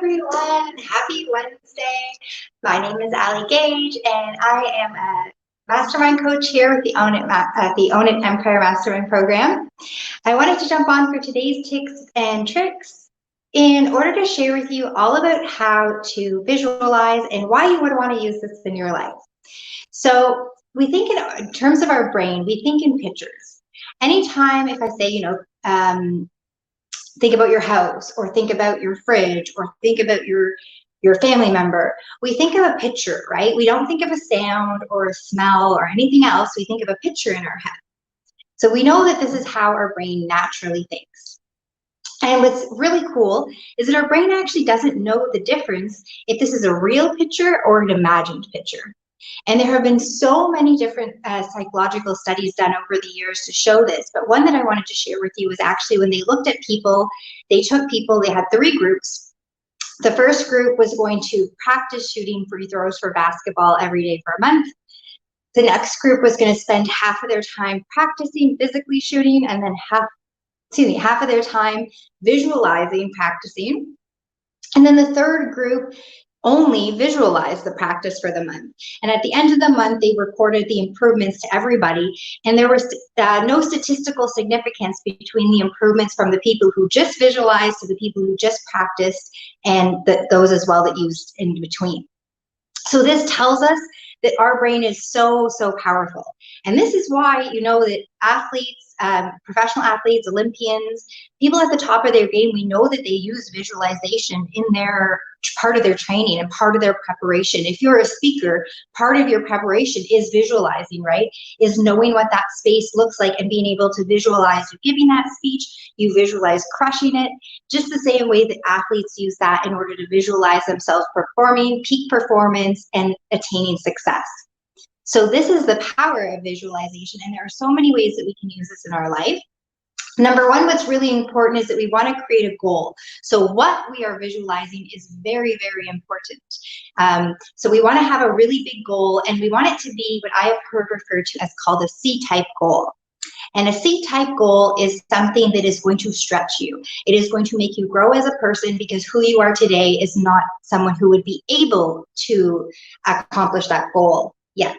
everyone. Happy Wednesday. My name is Alli Gage, and I am a mastermind coach here with the Own It Empire Mastermind Program. I wanted to jump on for today's tips and tricks in order to share with you all about how to visualize and why you would want to use this in your life. So we think in terms of our brain, we think in pictures. Anytime if I say, think about your house, or think about your fridge, or think about your family member, we think of a picture, right? We don't think of a sound or a smell or anything else. We think of a picture in our head. So we know that this is how our brain naturally thinks. And what's really cool is that our brain actually doesn't know the difference if this is a real picture or an imagined picture. And there have been so many different psychological studies done over the years to show this, but one that I wanted to share with you was actually when they looked at people, they had 3 groups. The first group was going to practice shooting free throws for basketball every day for a month. The next group was going to spend half of their time practicing physically shooting, and then half of their time visualizing practicing. And then the third group only visualize the practice for the month. And at the end of the month, they reported the improvements to everybody. And there was no statistical significance between the improvements from the people who just visualized to the people who just practiced, and those as well that used in between. So this tells us that our brain is so powerful. And this is why, that athletes, professional athletes, Olympians, people at the top of their game, we know that they use visualization in their part of their training and part of their preparation. If you're a speaker, part of your preparation is visualizing, right? Is knowing what that space looks like and being able to visualize you giving that speech, you visualize crushing it, just the same way that athletes use that in order to visualize themselves performing, peak performance, and attaining success. So this is the power of visualization, and there are so many ways that we can use this in our life. Number one, what's really important is that we want to create a goal. So what we are visualizing is very important. So we want to have a really big goal, and we want it to be what I have heard referred to as called a C-type goal. And a C-type goal is something that is going to stretch you. It is going to make you grow as a person, because who you are today is not someone who would be able to accomplish that goal yet.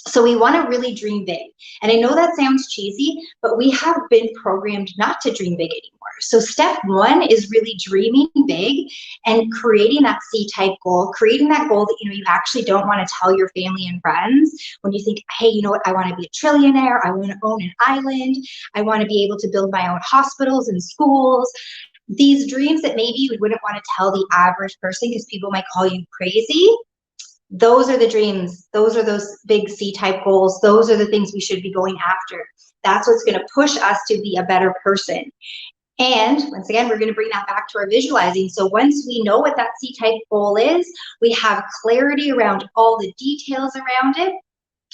So we want to really dream big. And I know that sounds cheesy, but we have been programmed not to dream big anymore. So step one is really dreaming big and creating that C-type goal, creating that goal that you actually don't want to tell your family and friends. When you think, hey, you know what, I want to be a trillionaire, I want to own an island, I want to be able to build my own hospitals and schools. These dreams that maybe you wouldn't want to tell the average person because people might call you crazy. Those are the dreams. Those are those big C-type goals. Those are the things we should be going after. That's what's going to push us to be a better person. And once again, we're going to bring that back to our visualizing. So once we know what that C-type goal is, we have clarity around all the details around it,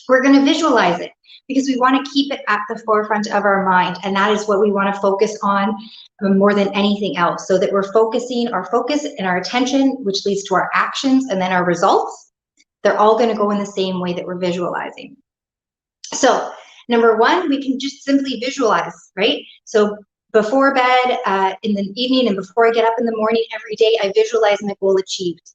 we're going to visualize it, because we want to keep it at the forefront of our mind. And that is what we want to focus on more than anything else, so that we're focusing our focus and our attention, which leads to our actions and then our results. They're all going to go in the same way that we're visualizing. So number one, we can just simply visualize, right? So before bed, in the evening, and before I get up in the morning every day, I visualize my goal achieved.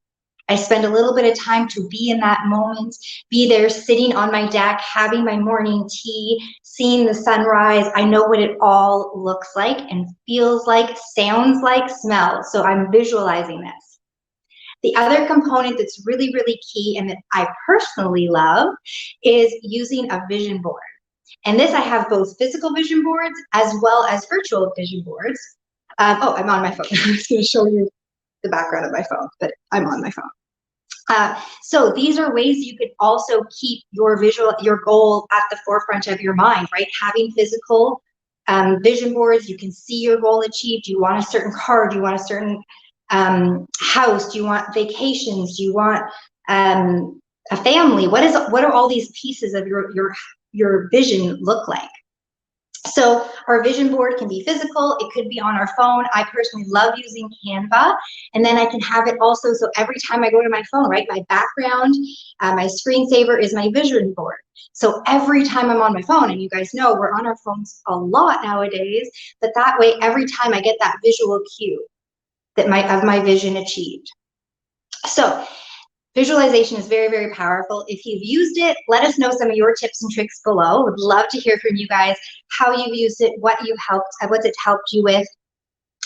I spend a little bit of time to be in that moment, be there sitting on my deck, having my morning tea, seeing the sunrise. I know what it all looks like and feels like, sounds like, smells. So I'm visualizing this. The other component that's really key and that I personally love is using a vision board. And this, I have both physical vision boards as well as virtual vision boards. Oh, I'm on my phone. I'm just going to show you the background of my phone, but I'm on my phone. So these are ways you could also keep your goal at the forefront of your mind, right? Having physical vision boards, you can see your goal achieved. Do you want a certain car? Do you want a certain house? Do you want vacations? Do you want a family? What are all these pieces of your vision look like? So our vision board can be physical, it could be on our phone. I personally love using Canva, and then I can have it also, so every time I go to my phone, right, my background, my screensaver is my vision board. So every time I'm on my phone, and you guys know we're on our phones a lot nowadays, but that way every time I get that visual cue. that of my vision achieved. So visualization is very, very powerful. If you've used it, let us know some of your tips and tricks below. Would love to hear from you guys, how you've used it, what it's helped you with.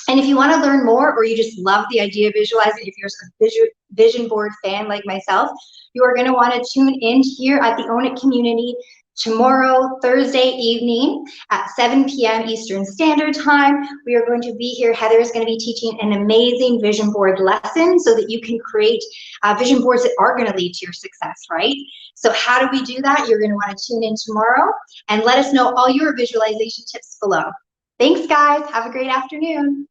And if you want to learn more, or you just love the idea of visualizing, if you're a vision board fan like myself, you are going to want to tune in here at the Own It community tomorrow, Thursday evening at 7 p.m. Eastern Standard Time. We are going to be here. Heather is going to be teaching an amazing vision board lesson so that you can create vision boards that are going to lead to your success, right? So how do we do that? You're going to want to tune in tomorrow and let us know all your visualization tips below. Thanks, guys. Have a great afternoon.